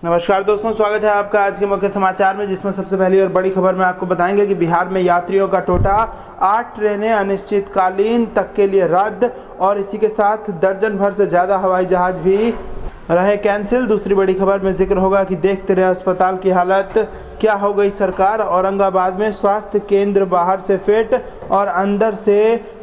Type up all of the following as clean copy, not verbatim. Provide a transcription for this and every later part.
नमस्कार दोस्तों, स्वागत है आपका आज के मुख्य समाचार में, जिसमें सबसे पहली और बड़ी खबर में आपको बताएंगे कि बिहार में यात्रियों का कोटा 8 ट्रेनें अनिश्चितकालीन तक के लिए रद्द और इसी के साथ दर्जन भर से ज़्यादा हवाई जहाज भी रहे कैंसिल। दूसरी बड़ी खबर में जिक्र होगा कि देखते रहे अस्पताल की हालत, क्या हो गई सरकार। औरंगाबाद में स्वास्थ्य केंद्र बाहर से फिट और अंदर से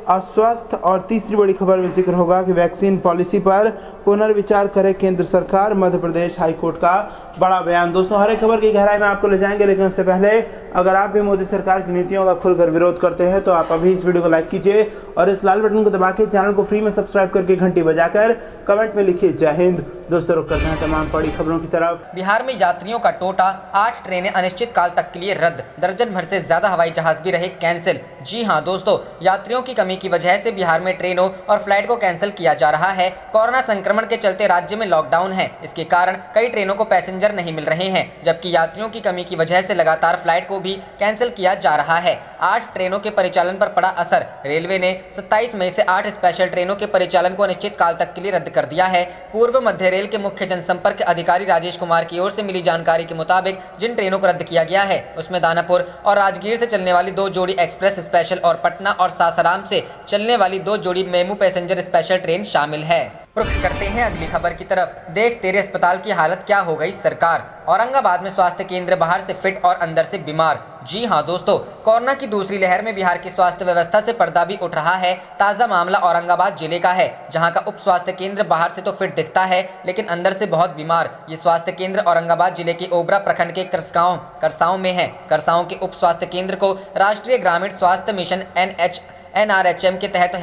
अस्वस्थ। और तीसरी बड़ी खबर में जिक्र होगा कि वैक्सीन पॉलिसी पर पुनर्विचार करे केंद्र सरकार। मध्य प्रदेश हाईकोर्ट का बड़ा बयान। दोस्तों, हर एक खबर की गहराई में आपको ले जाएंगे, लेकिन उससे पहले अगर आप भी मोदी सरकार की नीतियों का खुलकर विरोध करते हैं तो आप अभी इस वीडियो को लाइक कीजिए और इस लाल बटन को दबा के चैनल को फ्री में सब्सक्राइब करके घंटी बजाकर कमेंट में लिखिए जय हिंद। दोस्तों, रुक करते हैं तमाम बड़ी खबरों की तरफ। बिहार में यात्रियों का कोटा 8 ट्रेनें अनिश्चित काल तक के लिए रद्द, दर्जन भर से ज्यादा हवाई जहाज भी रहे कैंसिल। जी हां दोस्तों, यात्रियों की कमी की वजह से बिहार में ट्रेनों और फ्लाइट को कैंसिल किया जा रहा है। कोरोना संक्रमण के चलते राज्य में लॉकडाउन है, इसके कारण कई ट्रेनों को पैसेंजर नहीं मिल रहे हैं, जबकि यात्रियों की कमी की वजह से लगातार फ्लाइट को भी कैंसिल किया जा रहा है। 8 ट्रेनों के परिचालन पर पड़ा असर। रेलवे ने 27 मई से 8 स्पेशल ट्रेनों के परिचालन को अनिश्चित काल तक के लिए रद्द कर दिया है। पूर्व मध्य रेल के मुख्य जनसंपर्क अधिकारी राजेश कुमार की ओर से मिली जानकारी के मुताबिक जिन ट्रेनों को रद्द किया गया है उसमें दानापुर और राजगीर से चलने वाली 2 जोड़ी एक्सप्रेस स्पेशल और पटना और सासाराम से चलने वाली 2 जोड़ी मेमू पैसेंजर स्पेशल ट्रेन शामिल है। रुख करते हैं अगली खबर की तरफ। देख तेरे अस्पताल की हालत, क्या हो गई सरकार। औरंगाबाद में स्वास्थ्य केंद्र बाहर से फिट और अंदर से बीमार। जी हां दोस्तों, कोरोना की दूसरी लहर में बिहार की स्वास्थ्य व्यवस्था से पर्दा भी उठ रहा है। ताजा मामला औरंगाबाद जिले का है, जहां का उप स्वास्थ्य केंद्र बाहर से तो फिट दिखता है लेकिन अंदर से बहुत बीमार। ये स्वास्थ्य केंद्र औरंगाबाद जिले के ओबरा प्रखंड के करसांव में है। करसांव के उप स्वास्थ्य केंद्र को राष्ट्रीय ग्रामीण स्वास्थ्य मिशन NRHM के तहत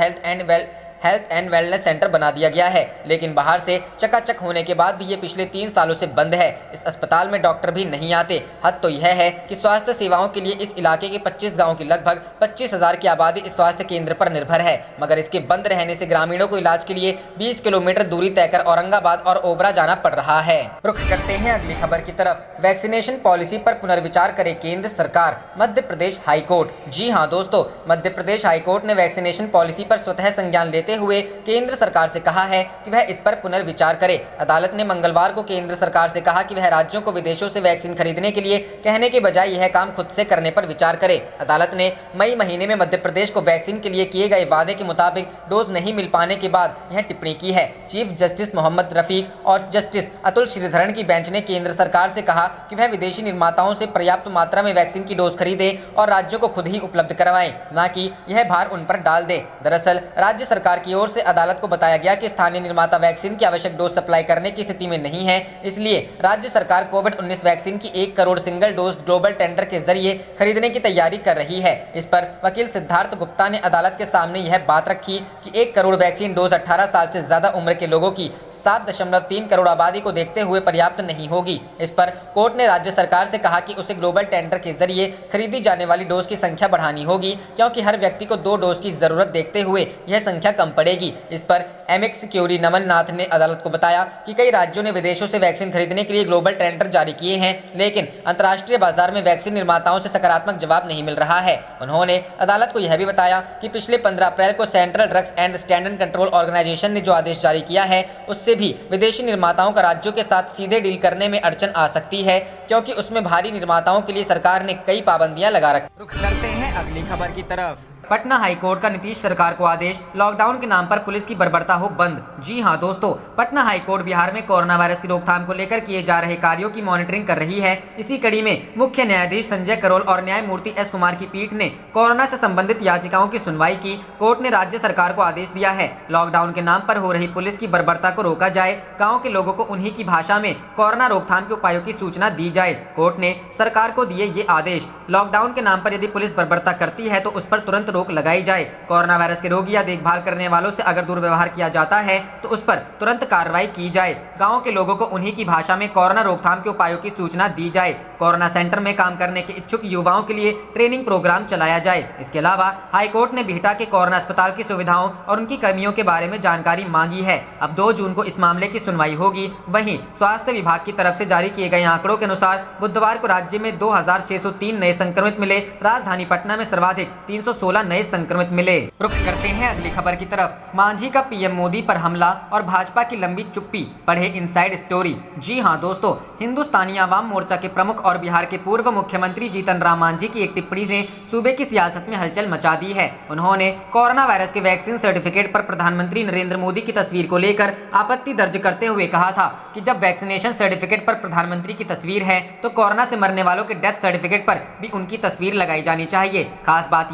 हेल्थ एंड वेलनेस सेंटर बना दिया गया है, लेकिन बाहर से चकाचक होने के बाद भी ये पिछले 3 सालों से बंद है। इस अस्पताल में डॉक्टर भी नहीं आते। हद तो यह है कि स्वास्थ्य सेवाओं के लिए इस इलाके के 25 गांवों की लगभग 25,000 की आबादी इस स्वास्थ्य केंद्र पर निर्भर है, मगर इसके बंद रहने से ग्रामीणों को इलाज के लिए 20 किलोमीटर दूरी तय कर औरंगाबाद और ओबरा जाना पड़ रहा है। रुख करते हैं अगली खबर की तरफ। वैक्सीनेशन पॉलिसी पर पुनर्विचार करे केंद्र सरकार। मध्य प्रदेश हाईकोर्ट। जी हाँ दोस्तों, मध्य प्रदेश हाईकोर्ट ने वैक्सीनेशन पॉलिसी पर स्वतः संज्ञान लेते हुए केंद्र सरकार से कहा है कि वह इस पर पुनर्विचार करे। अदालत ने मंगलवार को केंद्र सरकार से कहा कि वह राज्यों को विदेशों से वैक्सीन खरीदने के लिए कहने के बजाय यह काम खुद से करने पर विचार करे। अदालत ने मई महीने में मध्य प्रदेश को वैक्सीन के लिए किए गए वादे के मुताबिक डोज नहीं मिल पाने के बाद यह टिप्पणी की है। चीफ जस्टिस मोहम्मद रफीक और जस्टिस अतुल श्रीधरन की बेंच ने केंद्र सरकार से कहा कि वह विदेशी निर्माताओं से पर्याप्त मात्रा में वैक्सीन की डोज खरीदे और राज्यों को खुद ही उपलब्ध करवाएं, न कि यह भार उन पर डाल दे। दरअसल राज्य सरकार की ओर से अदालत को बताया गया कि स्थानीय निर्माता वैक्सीन की आवश्यक डोज सप्लाई करने की स्थिति में नहीं है, इसलिए राज्य सरकार कोविड-19 वैक्सीन की 1 crore single dose global tender के जरिए खरीदने की तैयारी कर रही है। इस पर वकील सिद्धार्थ गुप्ता ने अदालत के सामने यह बात रखी कि 1 करोड़ वैक्सीन डोज 18 साल से ज्यादा उम्र के लोगों की 7.3 करोड़ आबादी को देखते हुए पर्याप्त नहीं होगी। इस पर कोर्ट ने राज्य सरकार से कहा कि उसे ग्लोबल टेंडर के जरिए खरीदी जाने वाली डोज की संख्या बढ़ानी होगी, क्योंकि हर व्यक्ति को 2 डोज की जरूरत देखते हुए यह संख्या कम पड़ेगी। इस पर एमिक्स क्यूरी नमन नाथ ने अदालत को बताया कि कई राज्यों ने विदेशों से वैक्सीन खरीदने के लिए ग्लोबल टेंडर जारी किए हैं, लेकिन अंतर्राष्ट्रीय बाजार में वैक्सीन निर्माताओं से सकारात्मक जवाब नहीं मिल रहा है। उन्होंने अदालत को यह भी बताया कि पिछले 15 अप्रैल को central drugs and standard control organisation ने जो आदेश जारी किया है उससे भी विदेशी निर्माताओं का राज्यों के साथ सीधे डील करने में अड़चन आ सकती है, क्योंकि उसमें भारी निर्माताओं के लिए सरकार ने कई पाबंदियां लगा रखी। रुख करते हैं अगली खबर की तरफ। पटना हाईकोर्ट का नीतीश सरकार को आदेश, लॉकडाउन के नाम पर पुलिस की बर्बरता हो बंद। जी हां दोस्तों, पटना हाईकोर्ट बिहार में कोरोना वायरस की रोकथाम को लेकर किए जा रहे कार्यों की मॉनिटरिंग कर रही है। इसी कड़ी में मुख्य न्यायाधीश संजय करोल और न्यायमूर्ति एस कुमार की पीठ ने कोरोना से संबंधित याचिकाओं की सुनवाई की। कोर्ट ने राज्य सरकार को आदेश दिया है, लॉकडाउन के नाम पर हो रही पुलिस की बर्बरता को रोका जाए, गाँव के लोगों को उन्हीं की भाषा में कोरोना रोकथाम के उपायों की सूचना दी जाए। कोर्ट ने सरकार को दिए ये आदेश। लॉकडाउन के नाम पर यदि पुलिस बर्बरता करती है तो उस पर तुरंत रोक लगाई जाए। कोरोना वायरस के रोगी या देखभाल करने वालों से अगर दुर्व्यवहार किया जाता है तो उस पर तुरंत कार्रवाई की जाए। गांव के लोगों को उन्हीं की भाषा में कोरोना रोकथाम के उपायों की सूचना दी जाए। कोरोना सेंटर में काम करने के इच्छुक युवाओं के लिए ट्रेनिंग प्रोग्राम चलाया जाए। इसके अलावा हाईकोर्ट ने बिहटा के कोरोना अस्पताल की सुविधाओं और उनकी कमियों के बारे में जानकारी मांगी है। अब 2 जून को इस मामले की सुनवाई होगी। वहीं स्वास्थ्य विभाग की तरफ से जारी किए गए आंकड़ों के अनुसार बुधवार को राज्य में 2603 नए संक्रमित मिले। राजधानी पटना में सर्वाधिक 316 नए संक्रमित मिले। रुक करते हैं अगली खबर की तरफ। मांझी का पीएम मोदी पर हमला और भाजपा की लंबी चुप्पी, पढ़े इनसाइड स्टोरी। जी हां दोस्तों, हिंदुस्तानी आवाम मोर्चा के प्रमुख और बिहार के पूर्व मुख्यमंत्री जीतन राम मांझी की एक टिप्पणी ने सूबे की सियासत में हलचल मचा दी है। उन्होंने कोरोना वायरस के वैक्सीन सर्टिफिकेट पर प्रधानमंत्री नरेंद्र मोदी की तस्वीर को लेकर आपत्ति दर्ज करते हुए कहा था कि जब वैक्सीनेशन सर्टिफिकेट पर प्रधानमंत्री की तस्वीर है तो कोरोना से मरने वालों के डेथ सर्टिफिकेट पर भी उनकी तस्वीर लगाई जानी चाहिए। खास बात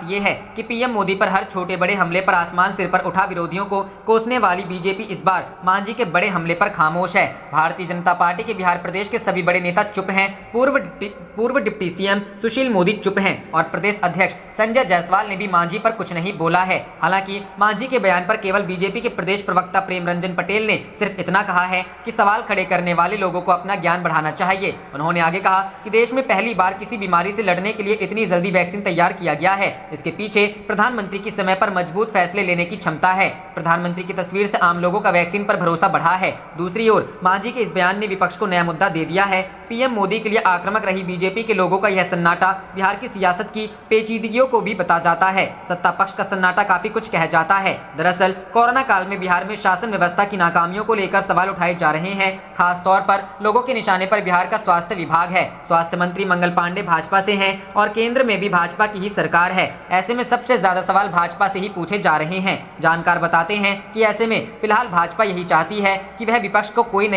यह है कि पीएम मोदी पर हर छोटे बड़े हमले पर आसमान सिर पर उठा विरोधियों को कोसने वाली बीजेपी इस बार मांझी के बड़े हमले पर खामोश है। भारतीय जनता पार्टी के बिहार प्रदेश के सभी बड़े नेता चुप हैं। पूर्व डिप्टी सीएम सुशील मोदी चुप हैं और प्रदेश अध्यक्ष संजय जायसवाल ने भी मांझी पर कुछ नहीं बोला है। हालांकि मांझी के बयान पर केवल बीजेपी के प्रदेश प्रवक्ता प्रेम रंजन पटेल ने सिर्फ इतना कहा है कि सवाल खड़े करने वाले लोगों को अपना ज्ञान बढ़ाना चाहिए। उन्होंने आगे कहा कि देश में पहली बार किसी बीमारी से लड़ने के लिए इतनी जल्दी वैक्सीन तैयार किया गया है। इसके पीछे प्रधानमंत्री की समय पर मजबूत फैसले लेने की क्षमता है। प्रधानमंत्री की तस्वीर से आम लोगों का वैक्सीन पर भरोसा बढ़ा है। दूसरी ओर मांझी के इस बयान ने विपक्ष को नया मुद्दा दे दिया है। पीएम मोदी के लिए आक्रामक रही बीजेपी के लोगों का यह सन्नाटा बिहार की सियासत की पेचीदगियों को भी बता जाता है। सत्ता पक्ष का सन्नाटा काफी कुछ कह जाता है। दरअसल कोरोना काल में बिहार में शासन व्यवस्था की नाकामियों को लेकर सवाल उठाए जा रहे हैं। खास तौर पर लोगों के निशाने पर बिहार का स्वास्थ्य विभाग है। स्वास्थ्य मंत्री मंगल पांडे भाजपा से हैं और केंद्र में भी भाजपा की ही सरकार है। ऐसे में सबसे ज्यादा सवाल भाजपा से ही पूछे जा रहे हैं। जानकार बताते हैं कि ऐसे में फिलहाल भाजपा यही चाहती है कि वह विपक्ष को कोई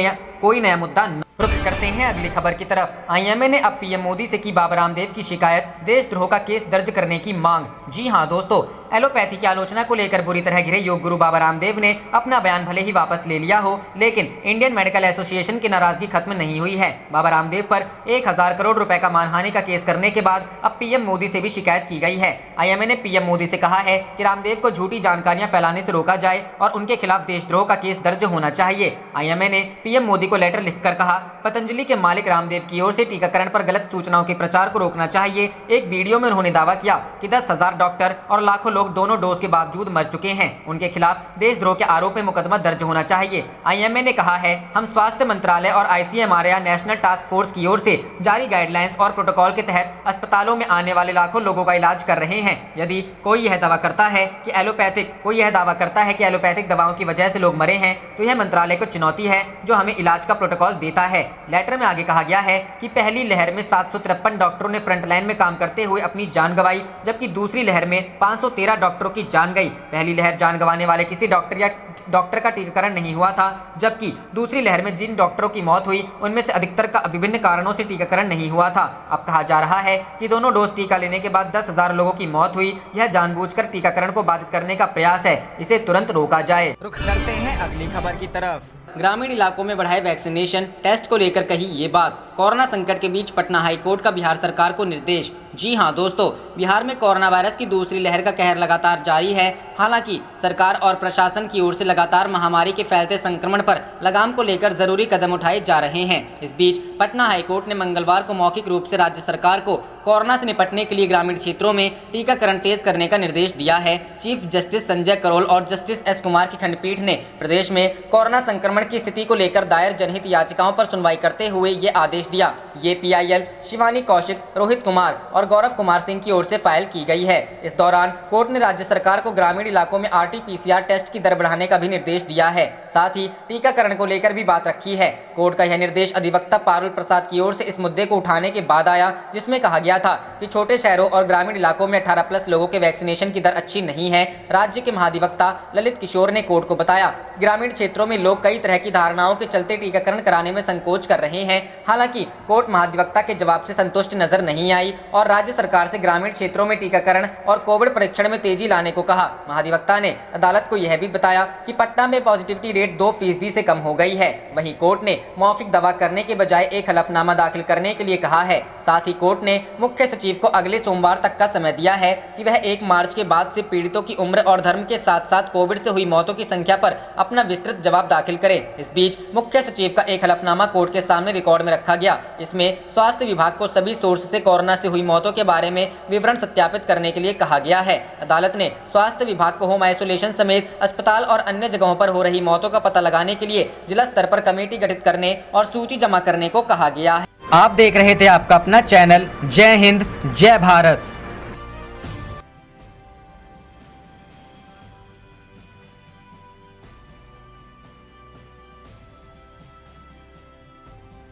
नया मुद्दा न। रुक करते हैं अगली खबर की तरफ। आईएमए ने अब पीएम मोदी से की बाबा रामदेव की शिकायत, देशद्रोह का केस दर्ज करने की मांग। जी हां दोस्तों, एलोपैथी की आलोचना को लेकर बुरी तरह घिरे योग गुरु बाबा रामदेव ने अपना बयान भले ही वापस ले लिया हो, लेकिन इंडियन मेडिकल एसोसिएशन की नाराजगी खत्म नहीं हुई है। बाबा रामदेव पर 1000 करोड़ रुपए का मानहानि का केस करने के बाद अब पीएम मोदी से भी शिकायत की गई है। आईएमए ने पीएम मोदी से कहा है कि रामदेव को झूठी जानकारियां फैलाने से रोका जाए और उनके खिलाफ देशद्रोह का केस दर्ज होना चाहिए। आईएमए ने पीएम मोदी को लेटर लिखकर कहा, पतंजलि के मालिक रामदेव की ओर से टीकाकरण पर गलत सूचनाओं के प्रचार को रोकना चाहिए। एक वीडियो में उन्होंने दावा किया कि 10,000 डॉक्टर और लाखों लोग दोनों डोज के बावजूद मर चुके हैं। उनके खिलाफ देशद्रोह के आरोप में मुकदमा दर्ज होना चाहिए। आईएमए ने कहा है, हम स्वास्थ्य मंत्रालय और आईसीएमआर या नेशनल टास्क फोर्स की ओर से जारी गाइडलाइंस और प्रोटोकॉल के तहत अस्पतालों में आने वाले लाखों लोगों का इलाज कर रहे हैं। यदि कोई यह दावा करता है कि एलोपैथिक दवाओं की वजह से लोग मरे हैं, तो यह मंत्रालय को चुनौती है जो हमें इलाज का प्रोटोकॉल देता है। लेटर में आगे कहा गया है कि पहली लहर में 753 डॉक्टरों ने फ्रंटलाइन में काम करते हुए अपनी जान गंवाई, जबकि दूसरी लहर में 513 डॉक्टरों की जान गई। पहली लहर जान गंवाने वाले किसी डॉक्टर का टीकाकरण नहीं हुआ था, जबकि दूसरी लहर में जिन डॉक्टरों की मौत हुई उनमें से अधिकतर का विभिन्न कारणों से टीकाकरण नहीं हुआ था। अब कहा जा रहा है कि दोनों डोज टीका लेने के बाद 10,000 लोगों की मौत हुई। यह जानबूझकर टीकाकरण को बाधित करने का प्रयास है, इसे तुरंत रोका जाए। रुख करते हैं अगली खबर की तरफ। ग्रामीण इलाकों में बढ़ाए वैक्सीनेशन, टेस्ट को लेकर कही ये बात। कोरोना संकट के बीच पटना हाईकोर्ट का बिहार सरकार को निर्देश। जी हां दोस्तों, बिहार में कोरोना वायरस की दूसरी लहर का कहर लगातार जारी है। हालांकि सरकार और प्रशासन की ओर से लगातार महामारी के फैलते संक्रमण पर लगाम को लेकर जरूरी कदम उठाए जा रहे हैं। इस बीच पटना हाईकोर्ट ने मंगलवार को मौखिक रूप से राज्य सरकार को कोरोना से निपटने के लिए ग्रामीण क्षेत्रों में टीकाकरण तेज करने का निर्देश दिया है। चीफ जस्टिस संजय करोल और जस्टिस एस कुमार की खंडपीठ ने प्रदेश में कोरोना संक्रमण की स्थिति को लेकर दायर जनहित याचिकाओं पर सुनवाई करते हुए ये आदेश दिया। ये पीआईएल, शिवानी कौशिक, रोहित कुमार और गौरव कुमार सिंह की ओर से फाइल की गई है। इस दौरान कोर्ट ने राज्य सरकार को ग्रामीण इलाकों में RT-PCR टेस्ट की दर बढ़ाने का भी निर्देश दिया है। साथ ही टीकाकरण को लेकर भी बात रखी है। कोर्ट का यह निर्देश अधिवक्ता पारुल प्रसाद की ओर से इस मुद्दे को उठाने के बाद आया, जिसमें कहा गया था कि छोटे शहरों और ग्रामीण इलाकों में 18+ लोगों के वैक्सीनेशन की दर अच्छी नहीं है। राज्य के महाधिवक्ता ललित किशोर ने कोर्ट को बताया, ग्रामीण क्षेत्रों में लोग कई तरह की धारणाओं के चलते टीकाकरण कराने में संकोच कर रहे हैं। हालांकि कोर्ट महाधिवक्ता के जवाब से संतुष्ट नजर नहीं आई और राज्य सरकार से ग्रामीण क्षेत्रों में टीकाकरण और कोविड परीक्षण में तेजी लाने को कहा। महाधिवक्ता ने अदालत को यह भी बताया कि पटना में पॉजिटिविटी रेट 2% से कम हो गई है। वहीं कोर्ट ने मौखिक दावा करने के बजाय एक हलफनामा दाखिल करने के लिए कहा है। साथ ही कोर्ट ने मुख्य सचिव को अगले सोमवार तक का समय दिया है कि वह 1 मार्च के बाद से पीड़ितों की उम्र और धर्म के साथ साथ कोविड से हुई मौतों की संख्या पर अपना विस्तृत जवाब दाखिल करे। इस बीच मुख्य सचिव का एक हलफनामा कोर्ट के सामने रिकॉर्ड में रखा गया। इसमें स्वास्थ्य विभाग को सभी सोर्स से कोरोना से हुई मौतों के बारे में विवरण विवरण सत्यापित करने के लिए कहा गया है। अदालत ने स्वास्थ्य विभाग को होम आइसोलेशन समेत अस्पताल और अन्य जगहों पर हो रही मौतों का पता लगाने के लिए जिला स्तर पर कमेटी गठित करने और सूची जमा करने को कहा गया है। आप देख रहे थे आपका अपना चैनल जय हिंद जय भारत।